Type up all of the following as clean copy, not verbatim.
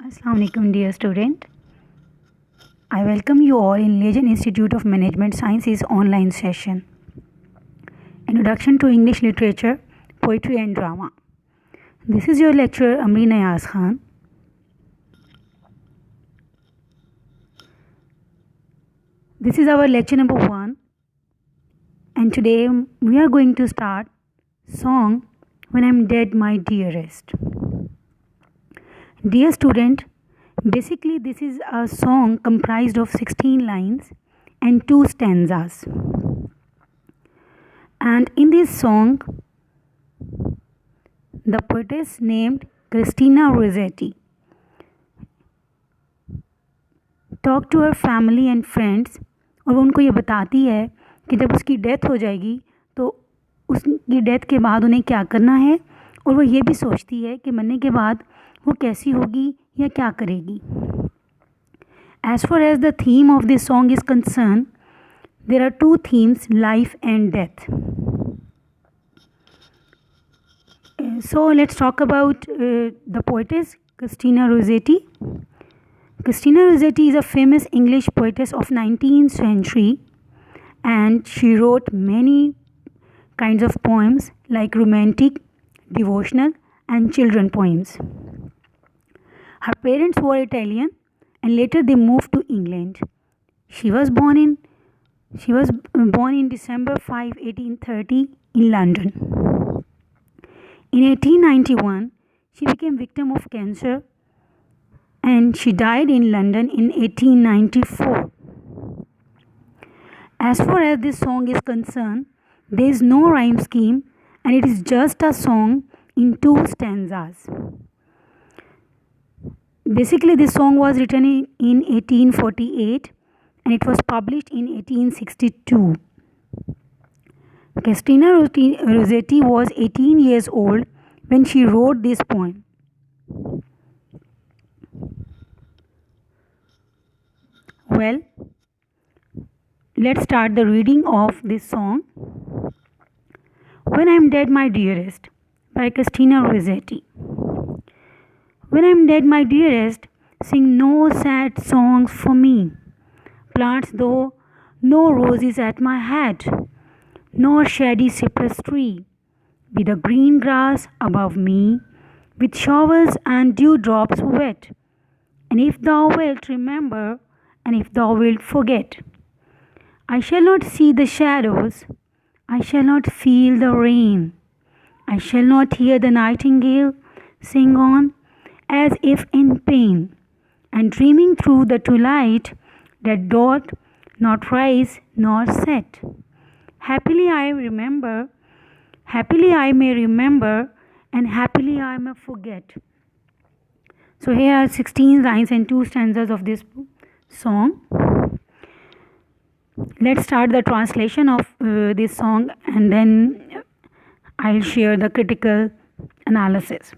Assalamu alaikum, dear student. I welcome you all in Legend Institute of Management Sciences online session. Introduction to English Literature, Poetry and Drama. This is your lecturer Amreen Ayaz Khan. This is our lecture number 1, and today we are going to start song When I'm Dead My Dearest. Dear student, basically this is a song comprised of 16 lines and 2 stanzas. And in this song, the poetess named Christina Rossetti talked to her family and friends, और वो उनको ये बताती है कि जब उसकी death हो जाएगी तो उसकी डेथ के बाद उन्हें क्या करना है, और वो ये भी सोचती है कि मरने के बाद वो कैसी होगी या क्या करेगी. As far as the theme of this song is concerned, there are 2 themes, life and death. So let's talk about the poetess Christina Rossetti. Christina Rossetti is a famous English poetess of 19th century, and she wrote many kinds of poems like romantic, devotional and children poems. Her parents were Italian and later they moved to England. She was born in December 5, 1830 in London. In 1891, she became victim of cancer and she died in London in 1894. As far as this song is concerned, there is no rhyme scheme and it is just a song in 2 stanzas. Basically, this song was written in 1848 and it was published in 1862. Christina Rossetti was 18 years old when she wrote this poem. Well, let's start the reading of this song. When I'm Dead My Dearest by Christina Rossetti. When I'm dead, my dearest, sing no sad songs for me. Plants though no roses at my head, nor shady cypress tree, with the green grass above me, with showers and dewdrops wet. And if thou wilt remember, and if thou wilt forget, I shall not see the shadows, I shall not feel the rain, I shall not hear the nightingale sing on, as if in pain, and dreaming through the twilight that doth not rise nor set. Happily I may remember, and happily I may forget. So here are 16 lines and 2 stanzas of this song. Let's start the translation of this song and then I'll share the critical analysis.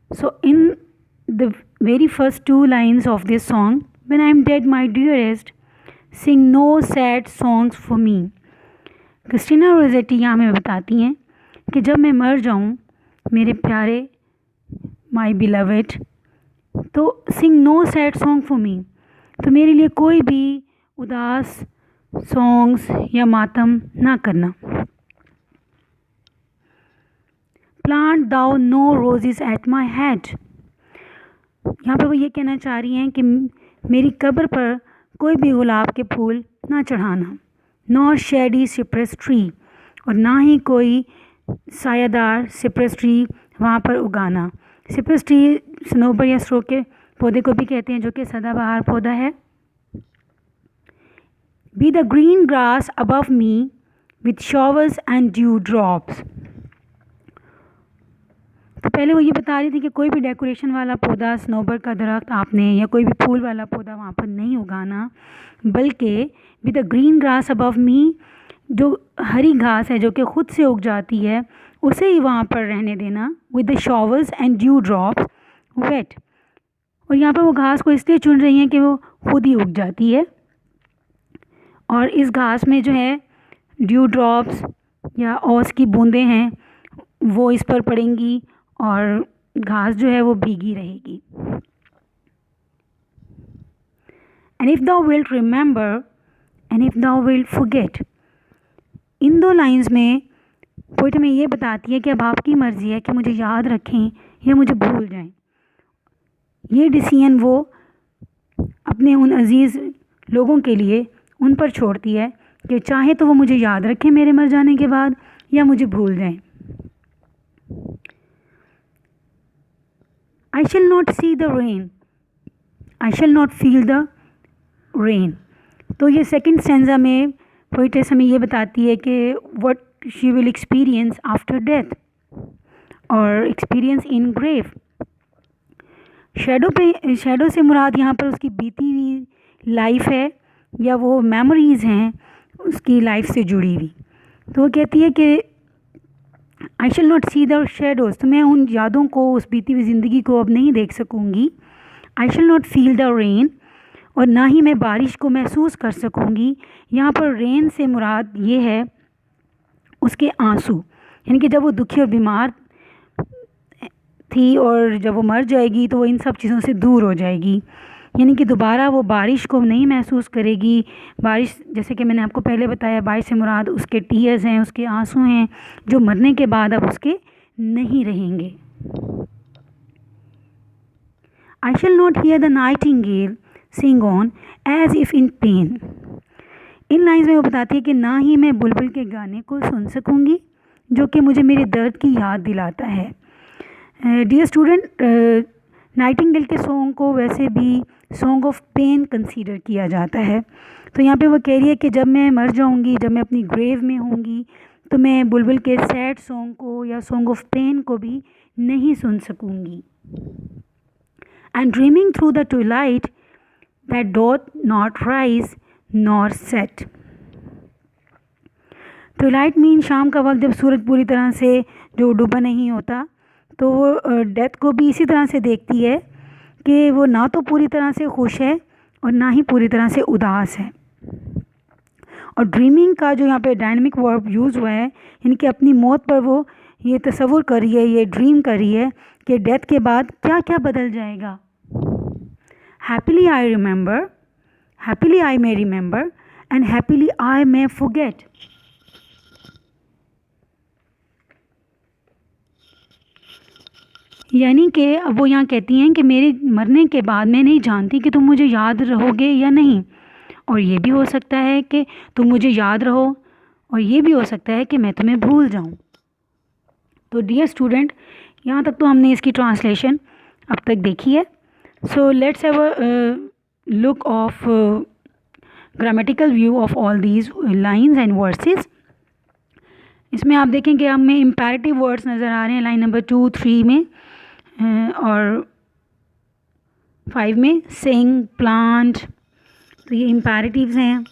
So in the very first 2 lines of this song, when I'm dead my dearest, sing no sad songs for me. Christina Rossetti यहाँ में बताती हैं कि जब मैं मर जाऊँ मेरे प्यारे माई बिलवेड, तो sing no sad song for me, तो मेरे लिए कोई भी उदास सॉन्ग्स या मातम ना करना. Plant thou no roses at my head, यहाँ पे वो ये कहना चाह रही हैं कि मेरी कब्र पर कोई भी गुलाब के फूल ना चढ़ाना. नॉर शेडी सिप्रस ट्री, और ना ही कोई सायादार सिप्रस ट्री वहाँ पर उगाना. सिप्रस ट्री सनोबर या स्ट्रो के पौधे को भी कहते हैं, जो कि सदाबहार पौधा है. B the green grass above me with showers and dew drops. तो पहले वो ये बता रही थी कि कोई भी डेकोरेशन वाला पौधा, स्नोबर का दरख्त आपने या कोई भी फूल वाला पौधा वहाँ पर नहीं उगाना, बल्कि with the green grass above मी, जो हरी घास है जो कि ख़ुद से उग जाती है उसे ही वहाँ पर रहने देना. With the showers and dew drops wet, और यहाँ पर वो घास को इसलिए चुन रही हैं कि वो खुद ही उग जाती है, और इस घास में जो है ड्यू ड्रॉप्स या ओस की बूंदें हैं वो इस पर पड़ेंगी और घास जो है वो भीगी रहेगी. and if thou wilt remember and if thou wilt forget। इन दो लाइंस में पोइट में ये बताती है कि अब आपकी मर्ज़ी है कि मुझे याद रखें या मुझे भूल जाएं। ये डिसीजन वो अपने उन अजीज़ लोगों के लिए उन पर छोड़ती है कि चाहे तो वो मुझे याद रखें मेरे मर जाने के बाद या मुझे भूल जाएं। I shall not see the rain, I shall not feel the rain। तो ये सेकंड स्टैंजा में पोइटेस हमें ये बताती है कि what she will experience after death और experience in grave। शैडो से मुराद यहाँ पर उसकी बीती हुई लाइफ है या वो मेमोरीज़ हैं उसकी लाइफ से जुड़ी हुई। तो वो कहती है कि I shall not see the shadows, तो मैं उन यादों को, उस बीती हुई ज़िंदगी को अब नहीं देख सकूँगी। I shall not feel the rain, और ना ही मैं बारिश को महसूस कर सकूँगी। यहाँ पर रेन से मुराद ये है उसके आंसू, यानी कि जब वो दुखी और बीमार थी और जब वो मर जाएगी तो वो इन सब चीज़ों से दूर हो जाएगी, यानी कि दोबारा वो बारिश को नहीं महसूस करेगी। बारिश, जैसे कि मैंने आपको पहले बताया, बारिश से मुराद उसके टीयर्स हैं, उसके आंसू हैं जो मरने के बाद अब उसके नहीं रहेंगे। I shall not hear the nightingale sing on as if in pain. इन लाइन्स में वो बताती है कि ना ही मैं बुलबुल के गाने को सुन सकूँगी जो कि मुझे मेरे दर्द की याद दिलाता है। डियर स्टूडेंट, नाइटिंगेल के सॉन्ग को वैसे भी सॉन्ग ऑफ पेन कंसीडर किया जाता है। तो यहाँ पे वो कह रही है कि जब मैं मर जाऊँगी, जब मैं अपनी ग्रेव में होंगी, तो मैं बुलबुल के सैड सॉन्ग को या सॉन्ग ऑफ पेन को भी नहीं सुन सकूँगी। And dreaming through the twilight that doth not rise nor set. Twilight mean शाम का वक्त, जब सूरज पूरी तरह से जो डूबा नहीं होता, तो वो डेथ को भी इसी तरह से देखती है कि वो ना तो पूरी तरह से खुश है और ना ही पूरी तरह से उदास है। और ड्रीमिंग का जो यहाँ पे डायनेमिक वर्ब यूज़ हुआ है, यानी कि अपनी मौत पर वो ये तसव्वुर कर रही है, ये ड्रीम कर रही है कि डेथ के बाद क्या क्या बदल जाएगा। Happily I remember, happily I may remember and happily I may forget. यानी कि अब वो यहाँ कहती हैं कि मेरे मरने के बाद मैं नहीं जानती कि तुम मुझे याद रहोगे या नहीं, और ये भी हो सकता है कि तुम मुझे याद रहो और ये भी हो सकता है कि मैं तुम्हें भूल जाऊँ। तो डियर स्टूडेंट, यहाँ तक तो हमने इसकी ट्रांसलेशन अब तक देखी है। So let's have a look of grammatical view of all these lines and versus. इसमें आप देखें कि हमें इम्पेरेटिव वर्ड्स नज़र आ रहे हैं लाइन नंबर 2, 3 में और 5 में, सिंग, प्लांट, तो ये इम्पेरेटिव्स हैं।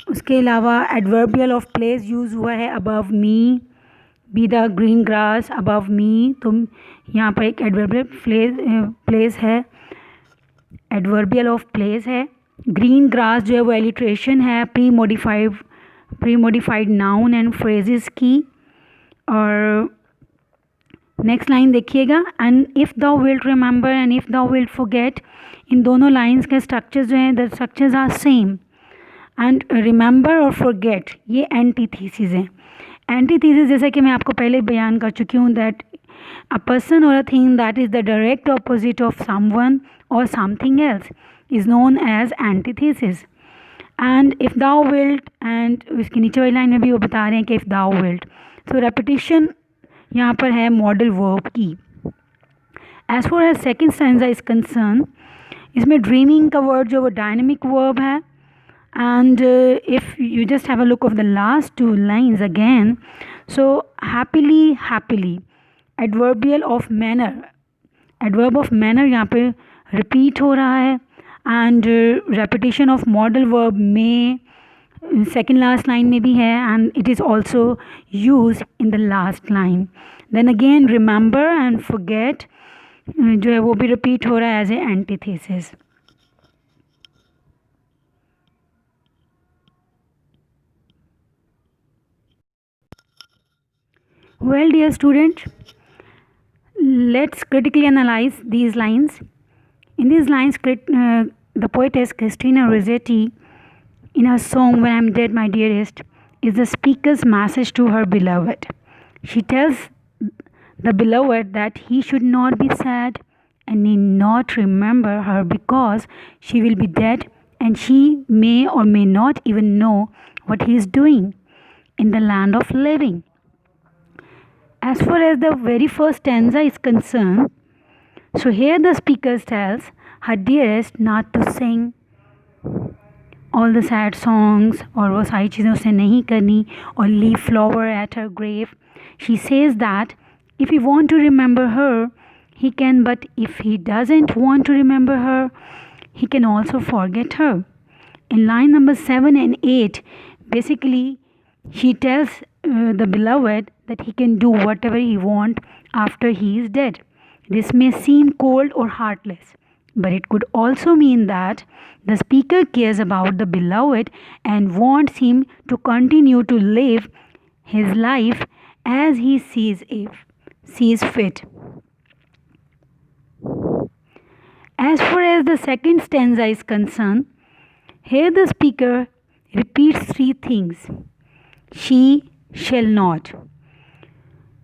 उसके अलावा एडवर्बियल ऑफ प्लेस यूज़ हुआ है, above me, be the green grass above me, तो यहाँ पर एक एडवर्बियल प्लेस है, एडवर्बियल ऑफ प्लेस है। ग्रीन ग्रास जो है वो एलिट्रेशन है pre modified noun and phrases की। और नेक्स्ट लाइन देखिएगा, and if thou wilt remember and if thou wilt forget, इन दोनों लाइंस के स्ट्रक्चर्स जो हैं the structures are same. And remember और फॉरगेट ये एंटीथीसिस हैं। एंटीथीसिस जैसा कि मैं आपको पहले बयान कर चुकी हूँ, दैट अ पर्सन और a thing that is the direct opposite of someone और something else is known as antithesis. And if thou wilt, and इसके नीचे वाली लाइन में भी वो बता रहे हैं कि if thou wilt, so repetition यहाँ पर है मॉडल वर्ब की। As far as second stanza is concern, इसमें ड्रीमिंग का वर्ड जो वो डायनेमिक वर्ब है। And if you just have a look of the last 2 lines again, so happily adverbial of manner, adverb of manner यहाँ पे repeat हो रहा है। And repetition of modal verb में सेकेंड लास्ट लाइन में भी है, and it is also use in the last line. Then again remember and forget जो है वो भी रिपीट हो रहा है as a antithesis. Well, dear student, let's critically analyze these lines. In these lines, the poetess Christina Rossetti, in her song When I'm Dead, My Dearest, is the speaker's message to her beloved. She tells the beloved that he should not be sad and need not remember her because she will be dead and she may or may not even know what he is doing in the land of living. As far as the very first stanza is concerned, so here the speaker tells her dearest not to sing all the sad songs और वो सारी चीज़ें उसे नहीं करनी और leave flower at her grave. She says that if he want to remember her, he can, but if he doesn't want to remember her, he can also forget her. In line number 7 and 8, basically she tells the beloved that he can do whatever he want after he is dead. This may seem cold or heartless, but it could also mean that the speaker cares about the beloved and wants him to continue to live his life as he sees fit. As far as the second stanza is concerned, here the speaker repeats three things. She shall not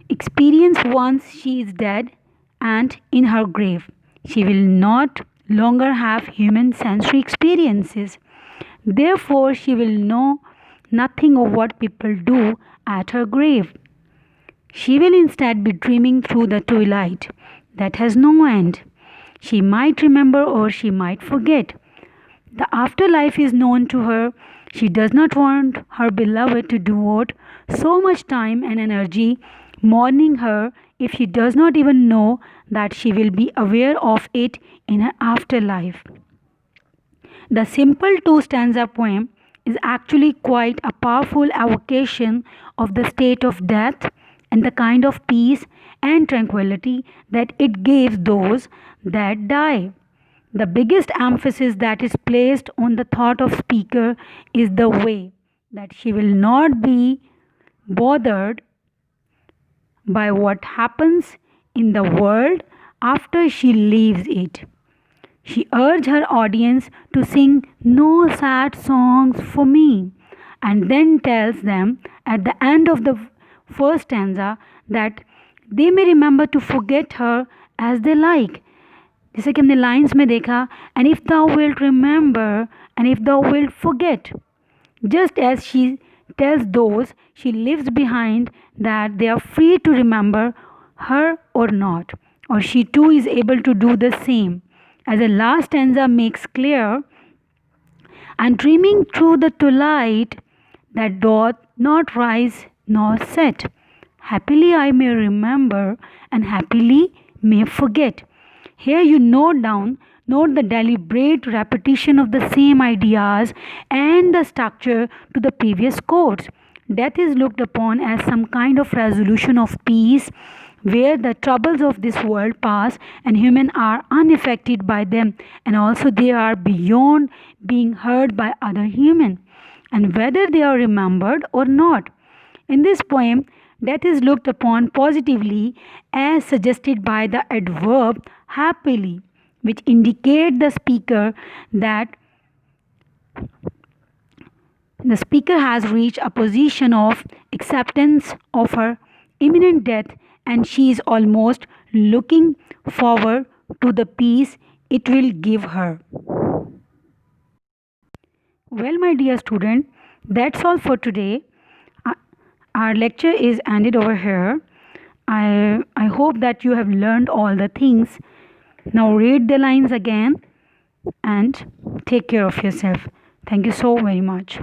experience once she is dead and in her grave. She will not longer have human sensory experiences. Therefore, she will know nothing of what people do at her grave. She will instead be dreaming through the twilight that has no end. She might remember or she might forget. The afterlife is known to her. She does not want her beloved to devote so much time and energy mourning her if she does not even know that she will be aware of it in her afterlife. The simple two-stanza poem is actually quite a powerful evocation of the state of death and the kind of peace and tranquility that it gives those that die. The biggest emphasis that is placed on the thought of speaker is the way that she will not be bothered by what happens in the world after she leaves it. She urged her audience to sing no sad songs for me and then tells them at the end of the first stanza that they may remember to forget her as they like. जैसे कि हमने lines में देखा and if thou wilt remember and if thou wilt forget, just as she tells those she leaves behind that they are free to remember her or not, or she too is able to do the same. As the last stanza makes clear, and dreaming through the twilight that doth not rise nor set, happily I may remember and happily may forget. Here you note the deliberate repetition of the same ideas and the structure to the previous chords. Death is looked upon as some kind of resolution of peace where the troubles of this world pass and humans are unaffected by them, and also they are beyond being heard by other humans, and whether they are remembered or not. In this poem, death is looked upon positively as suggested by the adverb happily, which indicate the speaker that the speaker has reached a position of acceptance of her imminent death and she is almost looking forward to the peace it will give her. Well, my dear student, that's all for today. Our lecture is ended over here. I hope that you have learned all the things. Now read the lines again and take care of yourself. Thank you so very much.